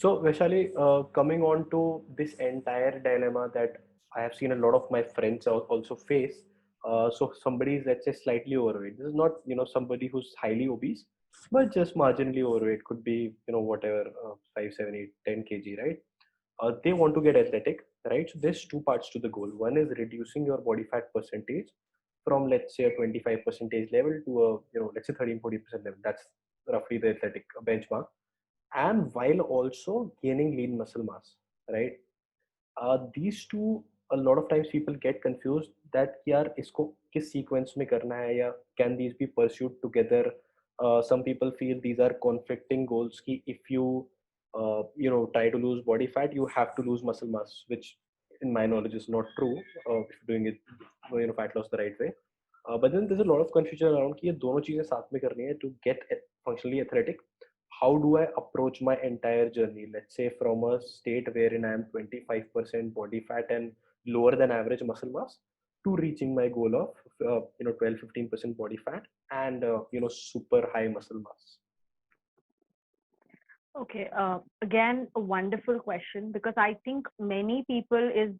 So, Vaishali, coming on to this entire dilemma that I have seen a lot of my friends also face. So, somebody is, let's say, slightly overweight. This is not, somebody who's highly obese, but just marginally overweight. Could be, whatever, 5, 7, 8, 10 kg, right? They want to get athletic, right? So, there's two parts to the goal. One is reducing your body fat percentage from, let's say, a 25 percentage level to a, let's say 13-14% level. That's roughly the athletic benchmark, and while also gaining lean muscle mass, right? These two, a lot of times people get confused that यार इसको किस sequence में करना है, या can these be pursued together. Some people feel these are conflicting goals कि if you try to lose body fat, you have to lose muscle mass, which in my knowledge is not true. If you're doing it, fat loss the right way. But then there's a lot of confusion around कि ये दोनों चीजें साथ में करनी है to get functionally athletic. How do I approach my entire journey? Let's say from a state wherein I am 25% body fat and lower than average muscle mass, to reaching my goal of 12-15% body fat and super high muscle mass. Okay, again, a wonderful question, because I think many people is,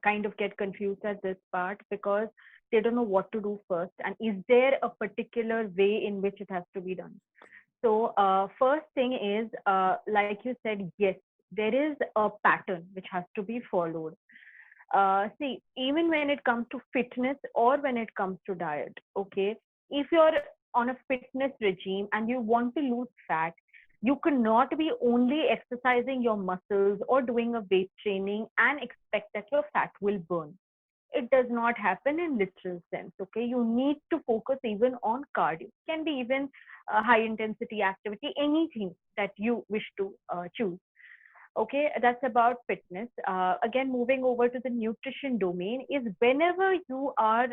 kind of get confused at this part because they don't know what to do first. And is there a particular way in which it has to be done? So, first thing is, like you said, yes, there is a pattern which has to be followed. See, even when it comes to fitness or when it comes to diet, okay, if you're on a fitness regime and you want to lose fat, you cannot be only exercising your muscles or doing a weight training and expect that your fat will burn. It does not happen in literal sense. Okay, you need to focus even on cardio. Can be even high intensity activity, anything that you wish to choose. Okay, that's about fitness. Again, moving over to the nutrition domain is whenever you are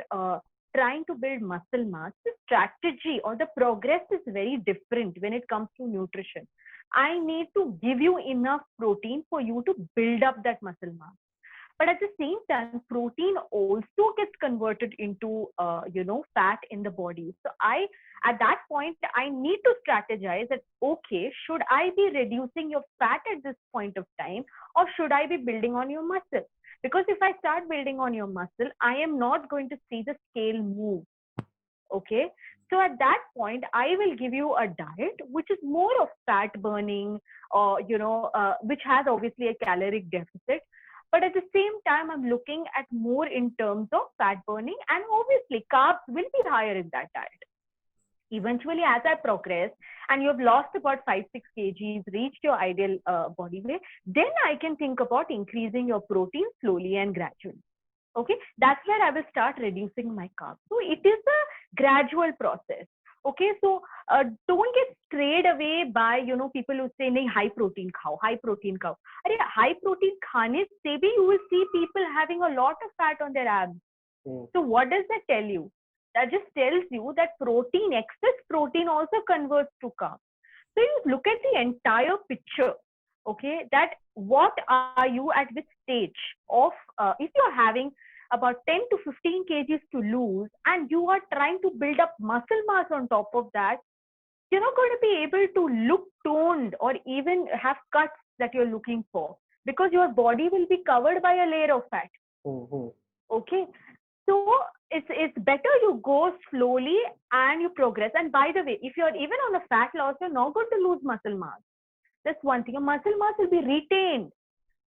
trying to build muscle mass, the strategy or the progress is very different when it comes to nutrition. I need to give you enough protein for you to build up that muscle mass, but at the same time protein also gets converted into fat in the body. So I, at that point, I need to strategize that, okay, should I be reducing your fat at this point of time, or should I be building on your muscle? Because if I start building on your muscle, I am not going to see the scale move. Okay, so at that point I will give you a diet which is more of fat burning, or which has obviously a caloric deficit, but at the same time I'm looking at more in terms of fat burning, and obviously carbs will be higher in that diet. Eventually, as I progress and you have lost about 5-6 kgs, reached your ideal body weight, then I can think about increasing your protein slowly and gradually. Okay, that's where I will start reducing my carbs. So it is a gradual process. Okay, so don't get strayed away by people who say nahi, high protein khao, high protein khao. Arey, high protein khane se bhi you will see people having a lot of fat on their abs. So what does that tell you? That just tells you that protein, excess protein also converts to carbs. So you look at the entire picture. Okay, that what are you at which stage of, if you're having about 10 to 15 kgs to lose and you are trying to build up muscle mass on top of that, you're not going to be able to look toned or even have cuts that you're looking for, because your body will be covered by a layer of fat. Okay, so it's better you go slowly and you progress. And by the way, if you're even on a fat loss, you're not going to lose muscle mass. That's one thing. Your muscle mass will be retained.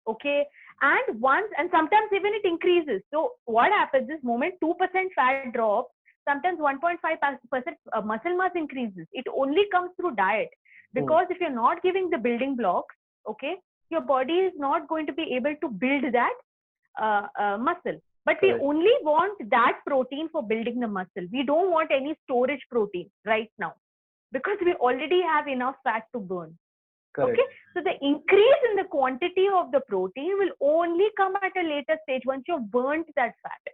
Okay, and sometimes even it increases. So what happens is, moment 2% fat drops, sometimes 1.5% muscle mass increases. It only comes through diet, because if you're not giving the building blocks, okay, your body is not going to be able to build that muscle. But we only want that protein for building the muscle. We don't want any storage protein right now, because we already have enough fat to burn. Okay, so the increase in the quantity of the protein will only come at a later stage once you've burnt that fat.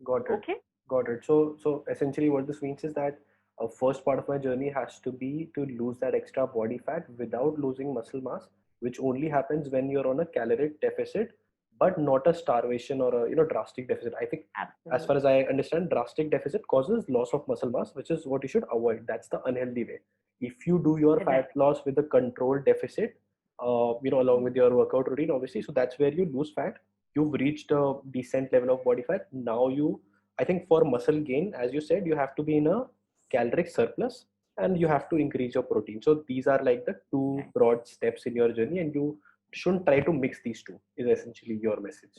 Got it. Okay. Got it. So essentially what this means is that a first part of my journey has to be to lose that extra body fat without losing muscle mass, which only happens when you're on a caloric deficit, but not a starvation or a drastic deficit. I think as far as I understand, drastic deficit causes loss of muscle mass, which is what you should avoid. That's the unhealthy way. if you do your Correct. fat loss with a controlled deficit, along with your workout routine, obviously, so that's where you lose fat. You've reached a decent level of body fat. Now I think for muscle gain, as you said, you have to be in a caloric surplus and you have to increase your protein. So these are like the two Right. broad steps in your journey, and you shouldn't try to mix these two, is essentially your message.